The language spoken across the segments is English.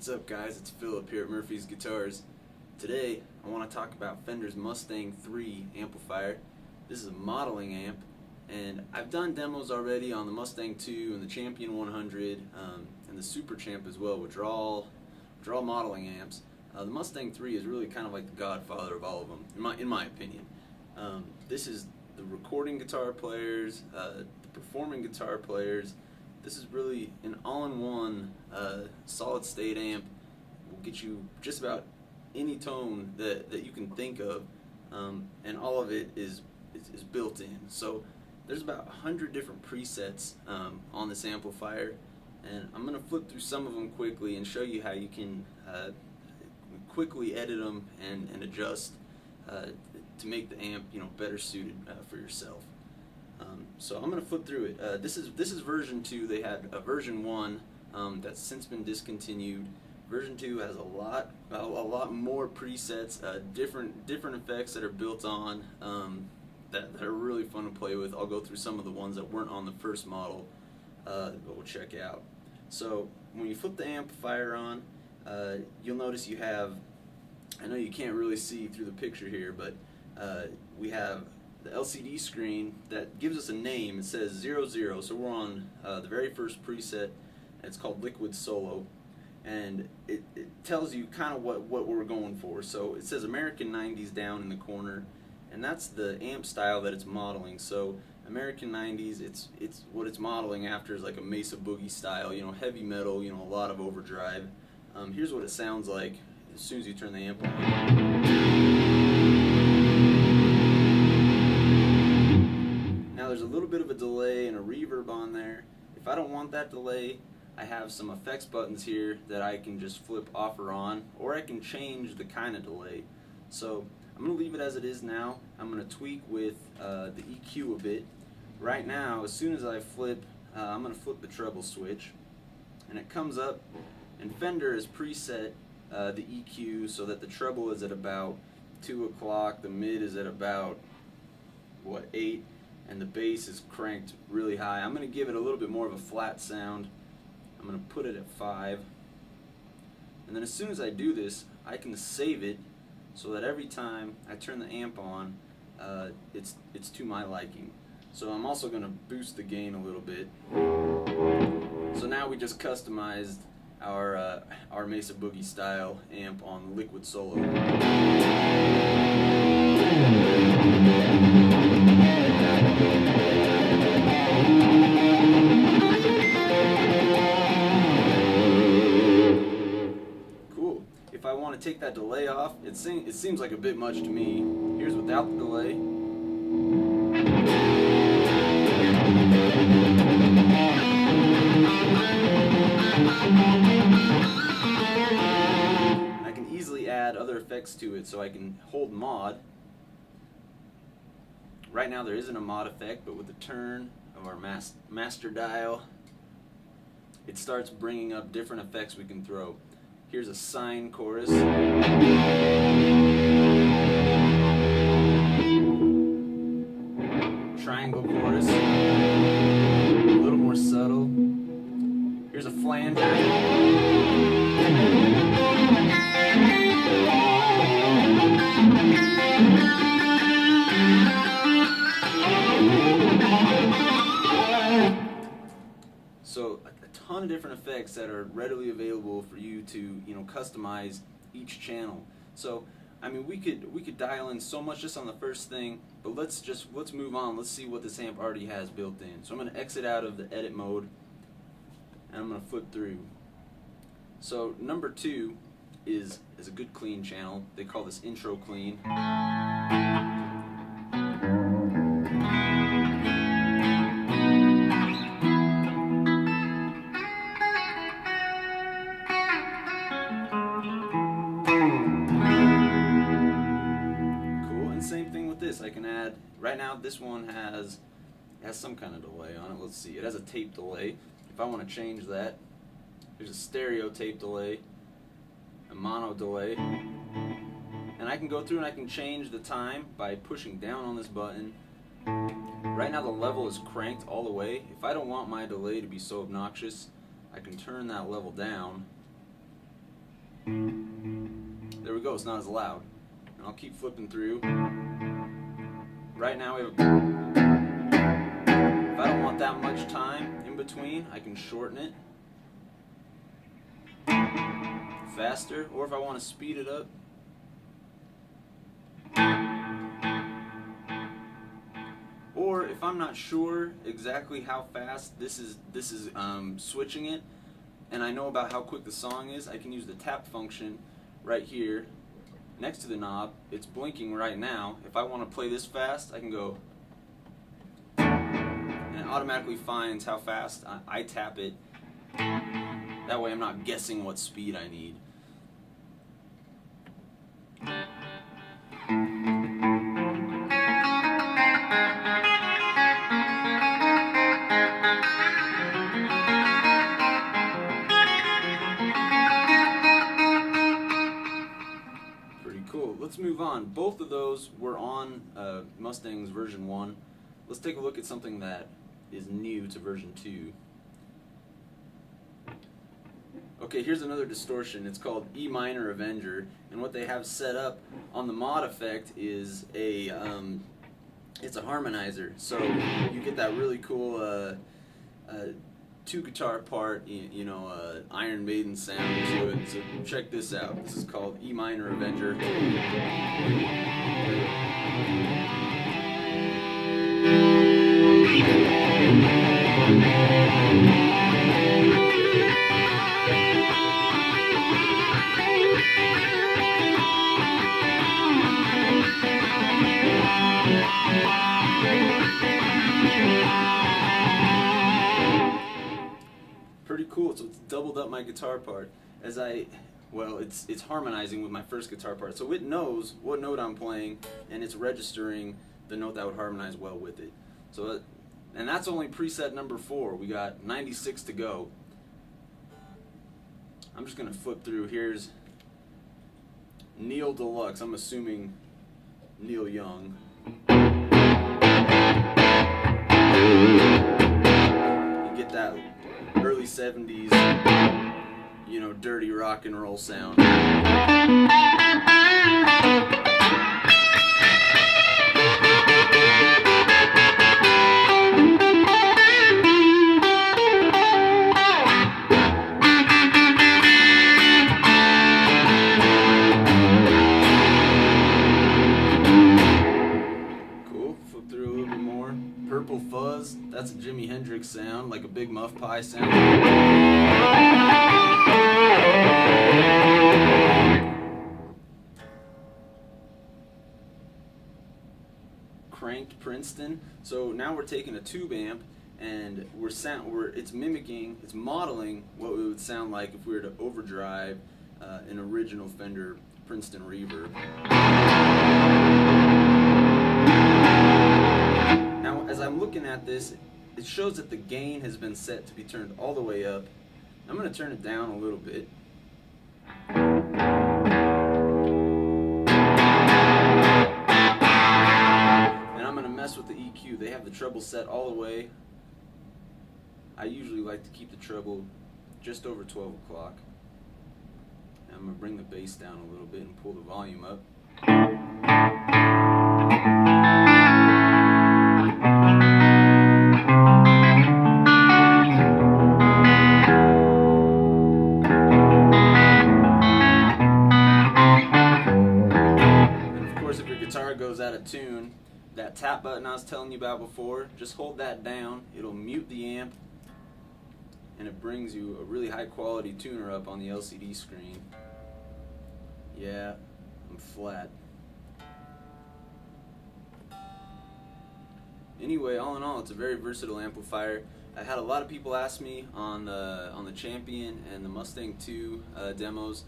What's up, guys? It's Philip here at Murphy's Guitars. Today I want to talk about Fender's Mustang 3 amplifier. This is a modeling amp, and I've done demos already on the Mustang 2 and the Champion 100 and the Super Champ as well, which are all modeling amps. The Mustang 3 is really kind of like the godfather of all of them, in my opinion. This is the recording guitar players, the performing guitar players. This is really an all-in-one solid state amp. Will get you just about any tone that you can think of, and all of it is built in. So there's about 100 different presets on this amplifier, and I'm going to flip through some of them quickly and show you how you can quickly edit them and adjust to make the amp better suited for yourself. So I'm going to flip through it. This is version 2. They had a version 1 that's since been discontinued. Version 2 has a lot more presets, different effects that are built on that are really fun to play with. I'll go through some of the ones that weren't on the first model that we'll check out. So when you flip the amplifier on, you'll notice you have, I know you can't really see through the picture here, but we have the LCD screen that gives us a name. It says 00, so we're on the very first preset, and it's called Liquid Solo, and it tells you kind of what we're going for. So it says American 90s down in the corner, and that's the amp style that it's modeling. So American 90s, it's what it's modeling after is like a Mesa Boogie style, heavy metal, a lot of overdrive. Here's what it sounds like as soon as you turn the amp on. There's a little bit of a delay and a reverb on there. If I don't want that delay, I have some effects buttons here that I can just flip off or on, or I can change the kind of delay. So I'm going to leave it as it is now. I'm going to tweak with the EQ a bit. Right now, as soon as I flip, I'm going to flip the treble switch, and it comes up, and Fender has preset the EQ so that the treble is at about 2 o'clock, the mid is at about 8, and the bass is cranked really high. I'm going to give it a little bit more of a flat sound. I'm going to put it at 5, and then as soon as I do this, I can save it so that every time I turn the amp on, it's to my liking. So I'm also going to boost the gain a little bit. So now we just customized our Mesa Boogie style amp on Liquid Solo. Cool. If I want to take that delay off, it seems like a bit much to me. Here's without the delay. I can easily add other effects to it, so I can hold mod. Right now there isn't a mod effect, but with the turn of our master dial, it starts bringing up different effects we can throw. Here's a sine chorus. Triangle chorus. A little more subtle. Here's a flanger. So a ton of different effects that are readily available for you to customize each channel. So I mean, we could dial in so much just on the first thing, but let's move on. Let's see what this amp already has built in. So I'm going to exit out of the edit mode, and I'm going to flip through. So number 2 is a good clean channel. They call this intro clean. I can add, right now this one has some kind of delay on it. Let's see, it has a tape delay. If I want to change that, there's a stereo tape delay, a mono delay, and I can go through and I can change the time by pushing down on this button. Right now the level is cranked all the way. If I don't want my delay to be so obnoxious, I can turn that level down There we go, it's not as loud. And I'll keep flipping through. Right now we have if I don't want that much time in between, I can shorten it faster, or if I want to speed it up. Or if I'm not sure exactly how fast this is switching it, and I know about how quick the song is, I can use the tap function right here next to the knob. It's blinking right now. If I want to play this fast, I can go, and it automatically finds how fast I tap it. That way I'm not guessing what speed I need. Cool. Let's move on. Both of those were on Mustang's version 1. Let's take a look at something that is new to version 2. Okay, here's another distortion. It's called E minor Avenger, and what they have set up on the mod effect is it's a harmonizer. So you get that really cool two guitar part, Iron Maiden sound to it. So check this out. This is called E minor Avenger. Pretty cool. So it's doubled up my guitar part as it's harmonizing with my first guitar part. So it knows what note I'm playing, and it's registering the note that would harmonize well with it. So and that's only preset number 4. We got 96 to go. I'm just gonna flip through. Here's Neil Deluxe. I'm assuming Neil Young. You get that early 70s, dirty rock and roll sound. Cool, flip through a little bit more. Purple Fuzz, that's a Jimi Hendrix sound, like a Big Muff Pie sound. Cranked Princeton. So now we're taking a tube amp and it's modeling what it would sound like if we were to overdrive an original Fender Princeton reverb. Now, as I'm looking at this, it shows that the gain has been set to be turned all the way up. I'm going to turn it down a little bit. And I'm going to mess with the EQ. They have the treble set all the way. I usually like to keep the treble just over 12 o'clock. And I'm going to bring the bass down a little bit and pull the volume up. Goes out of tune, that tap button I was telling you about before, just hold that down, it'll mute the amp, and it brings you a really high quality tuner up on the LCD screen. Yeah, I'm flat. Anyway, all in all, it's a very versatile amplifier. I had a lot of people ask me on the Champion and the Mustang 2 demos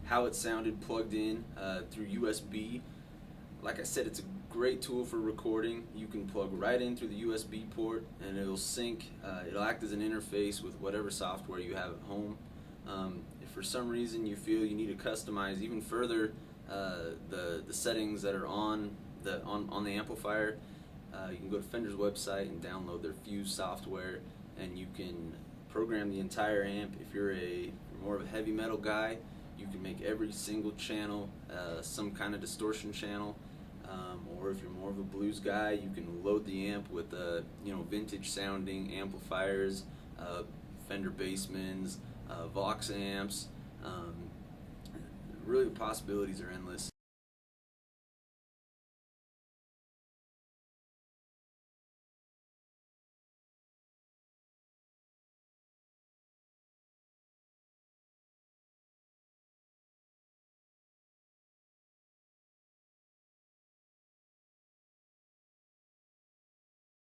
how it sounded plugged in through USB. Like I said, it's a great tool for recording. You can plug right in through the USB port and it'll sync. It'll act as an interface with whatever software you have at home. If for some reason you feel you need to customize even further the settings that are on the amplifier, you can go to Fender's website and download their Fuse software, and you can program the entire amp. If you're more of a heavy metal guy, You can make every single channel some kind of distortion channel, or if you're more of a blues guy, you can load the amp with vintage sounding amplifiers, Fender Bassmans, Vox amps. Really, the possibilities are endless.